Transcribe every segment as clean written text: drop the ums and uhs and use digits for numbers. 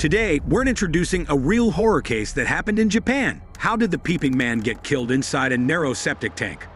Today, we're introducing a real horror case that happened in Japan. How did the Peeping Man get killed inside a narrow septic tank?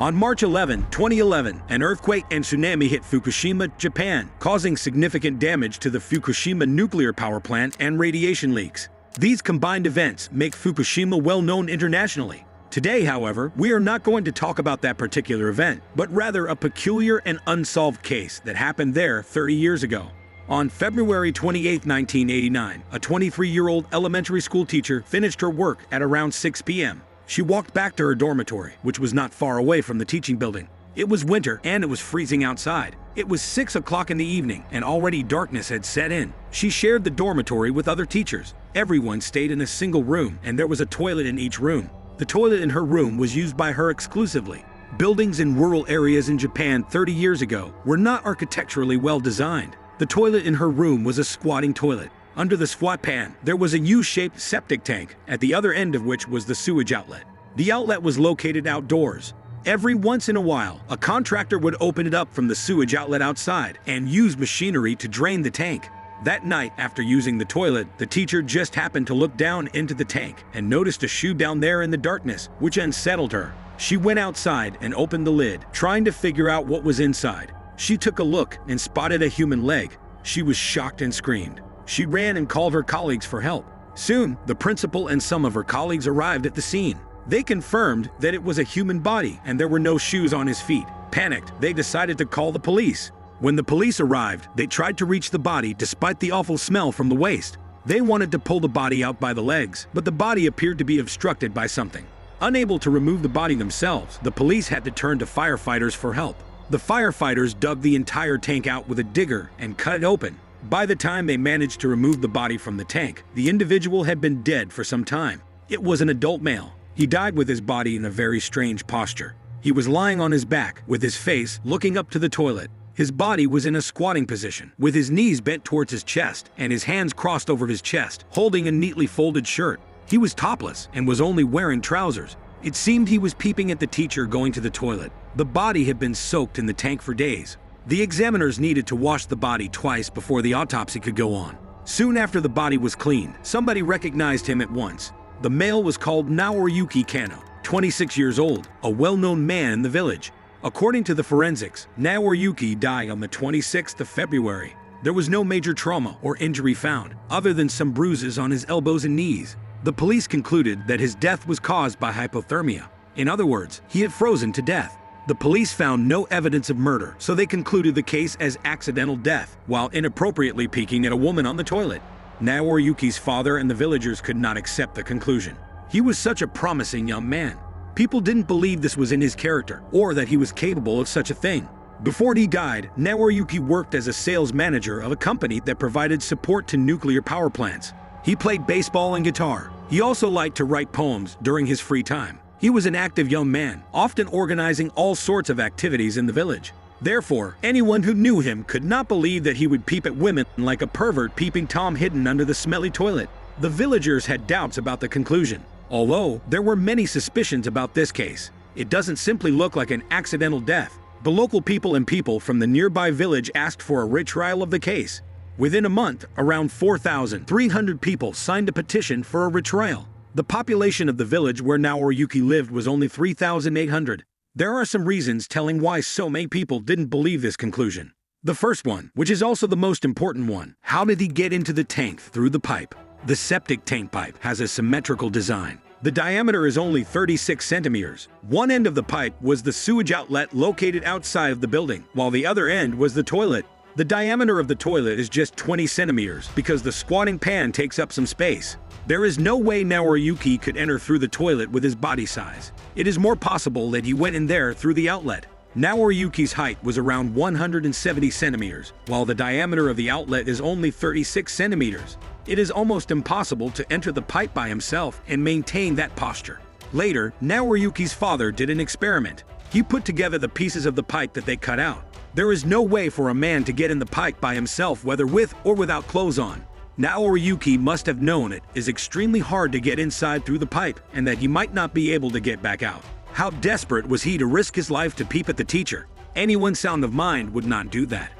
On March 11, 2011, an earthquake and tsunami hit Fukushima, Japan, causing significant damage to the Fukushima nuclear power plant and radiation leaks. These combined events make Fukushima well known internationally. Today, however, we are not going to talk about that particular event, but rather a peculiar and unsolved case that happened there 30 years ago. On February 28, 1989, a 23-year-old elementary school teacher finished her work at around 6 p.m. She walked back to her dormitory, which was not far away from the teaching building. It was winter and it was freezing outside. It was 6 o'clock in the evening and already darkness had set in. She shared the dormitory with other teachers. Everyone stayed in a single room and there was a toilet in each room. The toilet in her room was used by her exclusively. Buildings in rural areas in Japan 30 years ago were not architecturally well designed. The toilet in her room was a squatting toilet. Under the squat pan, there was a U-shaped septic tank, at the other end of which was the sewage outlet. The outlet was located outdoors. Every once in a while, a contractor would open it up from the sewage outlet outside and use machinery to drain the tank. That night, after using the toilet, the teacher just happened to look down into the tank and noticed a shoe down there in the darkness, which unsettled her. She went outside and opened the lid, trying to figure out what was inside. She took a look and spotted a human leg. She was shocked and screamed. She ran and called her colleagues for help. Soon, the principal and some of her colleagues arrived at the scene. They confirmed that it was a human body and there were no shoes on his feet. Panicked, they decided to call the police. When the police arrived, they tried to reach the body despite the awful smell from the waste. They wanted to pull the body out by the legs, but the body appeared to be obstructed by something. Unable to remove the body themselves, the police had to turn to firefighters for help. The firefighters dug the entire tank out with a digger and cut it open. By the time they managed to remove the body from the tank, the individual had been dead for some time. It was an adult male. He died with his body in a very strange posture. He was lying on his back, with his face looking up to the toilet. His body was in a squatting position, with his knees bent towards his chest and his hands crossed over his chest, holding a neatly folded shirt. He was topless and was only wearing trousers. It seemed he was peeping at the teacher going to the toilet. The body had been soaked in the tank for days. The examiners needed to wash the body twice before the autopsy could go on. Soon after the body was cleaned, somebody recognized him at once. The male was called Naoriyuki Kano, 26 years old, a well-known man in the village. According to the forensics, Naoriyuki died on the 26th of February. There was no major trauma or injury found, other than some bruises on his elbows and knees. The police concluded that his death was caused by hypothermia. In other words, he had frozen to death. The police found no evidence of murder, so they concluded the case as accidental death, while inappropriately peeking at a woman on the toilet. Naoriyuki's father and the villagers could not accept the conclusion. He was such a promising young man. People didn't believe this was in his character, or that he was capable of such a thing. Before he died, Naoriyuki worked as a sales manager of a company that provided support to nuclear power plants. He played baseball and guitar. He also liked to write poems during his free time. He was an active young man, often organizing all sorts of activities in the village. Therefore, anyone who knew him could not believe that he would peep at women like a pervert peeping Tom hidden under the smelly toilet. The villagers had doubts about the conclusion. Although there were many suspicions about this case, it doesn't simply look like an accidental death. The local people and people from the nearby village asked for a retrial of the case. Within a month, around 4,300 people signed a petition for a retrial. The population of the village where Naoriyuki lived was only 3,800. There are some reasons telling why so many people didn't believe this conclusion. The first one, which is also the most important one, how did he get into the tank through the pipe? The septic tank pipe has a symmetrical design. The diameter is only 36 centimeters. One end of the pipe was the sewage outlet located outside of the building, while the other end was the toilet. The diameter of the toilet is just 20 centimeters because the squatting pan takes up some space. There is no way Naoriyuki could enter through the toilet with his body size. It is more possible that he went in there through the outlet. Naoriyuki's height was around 170 centimeters, while the diameter of the outlet is only 36 centimeters. It is almost impossible to enter the pipe by himself and maintain that posture. Later, Naoriyuki's father did an experiment. He put together the pieces of the pipe that they cut out. There is no way for a man to get in the pipe by himself, whether with or without clothes on. Naoriyuki must have known it is extremely hard to get inside through the pipe and that he might not be able to get back out. How desperate was he to risk his life to peep at the teacher? Anyone sound of mind would not do that.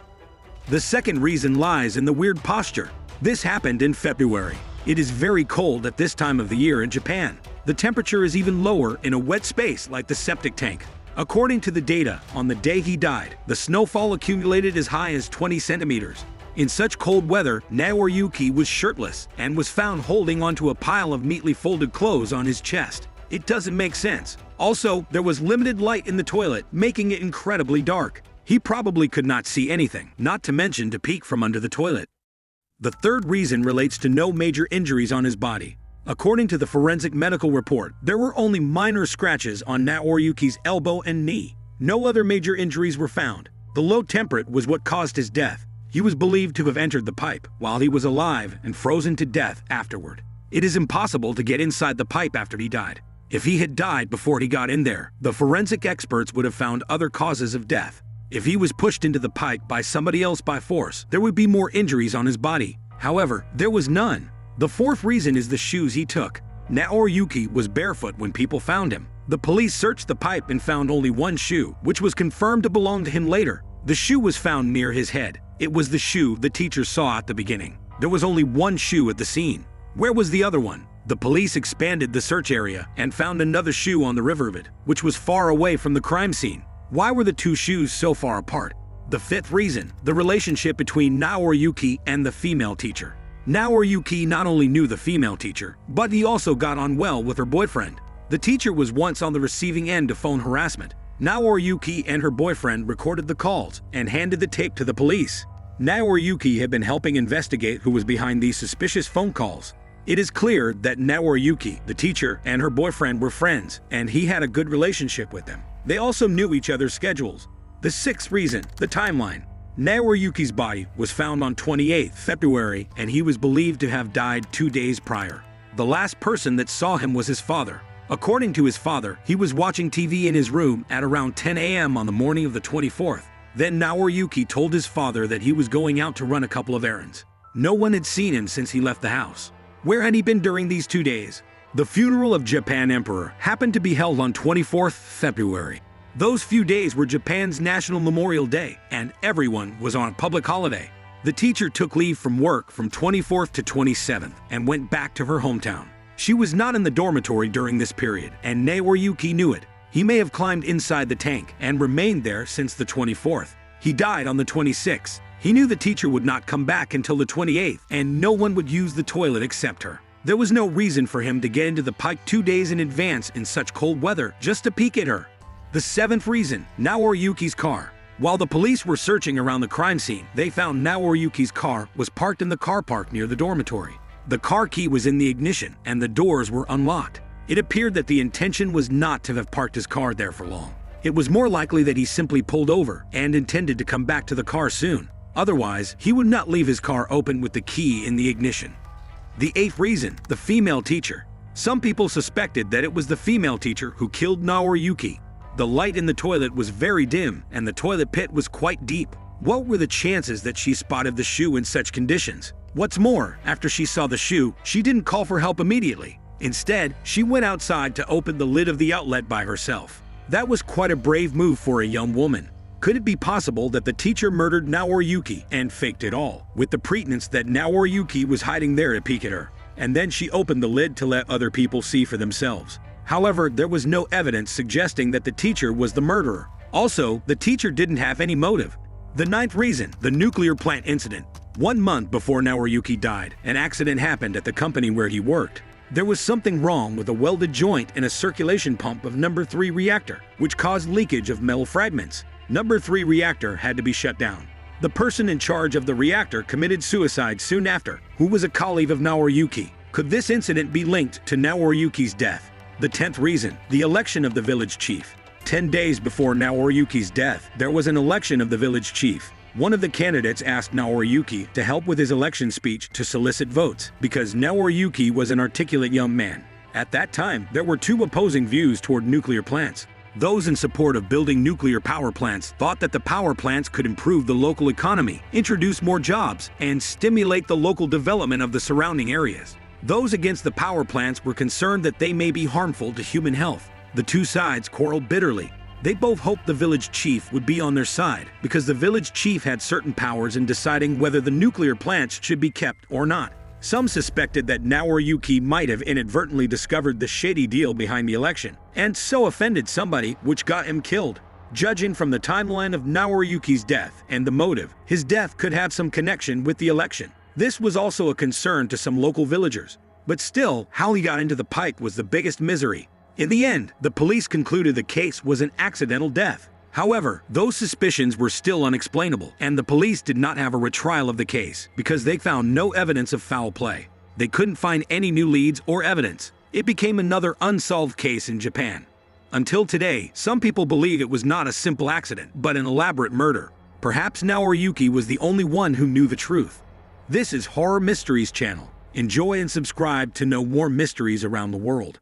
The second reason lies in the weird posture. This happened in February. It is very cold at this time of the year in Japan. The temperature is even lower in a wet space like the septic tank. According to the data, on the day he died, the snowfall accumulated as high as 20 centimeters. In such cold weather, Naoriyuki was shirtless and was found holding onto a pile of neatly folded clothes on his chest. It doesn't make sense. Also, there was limited light in the toilet, making it incredibly dark. He probably could not see anything, not to mention to peek from under the toilet. The third reason relates to no major injuries on his body. According to the forensic medical report, there were only minor scratches on Naoriyuki's elbow and knee. No other major injuries were found. The low temperature was what caused his death. He was believed to have entered the pipe while he was alive and frozen to death afterward. It is impossible to get inside the pipe after he died. If he had died before he got in there, the forensic experts would have found other causes of death. If he was pushed into the pipe by somebody else by force, there would be more injuries on his body. However, there was none. The fourth reason is the shoes he took. Naoriyuki was barefoot when people found him. The police searched the pipe and found only one shoe, which was confirmed to belong to him later. The shoe was found near his head. It was the shoe the teacher saw at the beginning. There was only one shoe at the scene. Where was the other one? The police expanded the search area and found another shoe on the riverbed, which was far away from the crime scene. Why were the two shoes so far apart? The fifth reason, the relationship between Naoriyuki and the female teacher. Naoriyuki not only knew the female teacher, but he also got on well with her boyfriend. The teacher was once on the receiving end of phone harassment. Naoriyuki and her boyfriend recorded the calls and handed the tape to the police. Naoriyuki had been helping investigate who was behind these suspicious phone calls. It is clear that Naoriyuki, the teacher, and her boyfriend were friends, and he had a good relationship with them. They also knew each other's schedules. The sixth reason, the timeline. Naoriyuki's body was found on 28 February, and he was believed to have died 2 days prior. The last person that saw him was his father. According to his father, he was watching TV in his room at around 10 a.m. on the morning of the 24th. Then Naoriyuki told his father that he was going out to run a couple of errands. No one had seen him since he left the house. Where had he been during these 2 days? The funeral of Japan Emperor happened to be held on 24th February. Those few days were Japan's National Memorial Day, and everyone was on a public holiday. The teacher took leave from work from 24th to 27th and went back to her hometown. She was not in the dormitory during this period, and Naoriyuki knew it. He may have climbed inside the tank and remained there since the 24th. He died on the 26th. He knew the teacher would not come back until the 28th, and no one would use the toilet except her. There was no reason for him to get into the pipe 2 days in advance in such cold weather just to peek at her. The seventh reason, Naoriyuki's car. While the police were searching around the crime scene, they found Naoriyuki's car was parked in the car park near the dormitory. The car key was in the ignition and the doors were unlocked. It appeared that the intention was not to have parked his car there for long. It was more likely that he simply pulled over and intended to come back to the car soon. Otherwise, he would not leave his car open with the key in the ignition. The eighth reason, the female teacher. Some people suspected that it was the female teacher who killed Naoriyuki. The light in the toilet was very dim and the toilet pit was quite deep. What were the chances that she spotted the shoe in such conditions? What's more, after she saw the shoe, she didn't call for help immediately. Instead, she went outside to open the lid of the outlet by herself. That was quite a brave move for a young woman. Could it be possible that the teacher murdered Naoriyuki and faked it all, with the pretense that Naoriyuki was hiding there to peek at her, and then she opened the lid to let other people see for themselves? However, there was no evidence suggesting that the teacher was the murderer. Also, the teacher didn't have any motive. The ninth reason, the nuclear plant incident. 1 month before Naoriyuki died, an accident happened at the company where he worked. There was something wrong with a welded joint in a circulation pump of number 3 reactor, which caused leakage of metal fragments. Number 3 reactor had to be shut down. The person in charge of the reactor committed suicide soon after, who was a colleague of Naoriyuki. Could this incident be linked to Naoriyuki's death? The 10th reason, the election of the village chief. 10 days before Naoriyuki's death, there was an election of the village chief. One of the candidates asked Naoriyuki to help with his election speech to solicit votes, because Naoriyuki was an articulate young man. At that time, there were 2 opposing views toward nuclear plants. Those in support of building nuclear power plants thought that the power plants could improve the local economy, introduce more jobs, and stimulate the local development of the surrounding areas. Those against the power plants were concerned that they may be harmful to human health. The 2 sides quarreled bitterly. They both hoped the village chief would be on their side, because the village chief had certain powers in deciding whether the nuclear plants should be kept or not. Some suspected that Naoryuki might have inadvertently discovered the shady deal behind the election, and so offended somebody, which got him killed. Judging from the timeline of Naoryuki's death and the motive, his death could have some connection with the election. This was also a concern to some local villagers. But still, how he got into the pipe was the biggest misery. In the end, the police concluded the case was an accidental death. However, those suspicions were still unexplainable, and the police did not have a retrial of the case because they found no evidence of foul play. They couldn't find any new leads or evidence. It became another unsolved case in Japan. Until today, some people believe it was not a simple accident, but an elaborate murder. Perhaps Naoryuki was the only one who knew the truth. This is Horror Mysteries Channel. Enjoy and subscribe to know more mysteries around the world.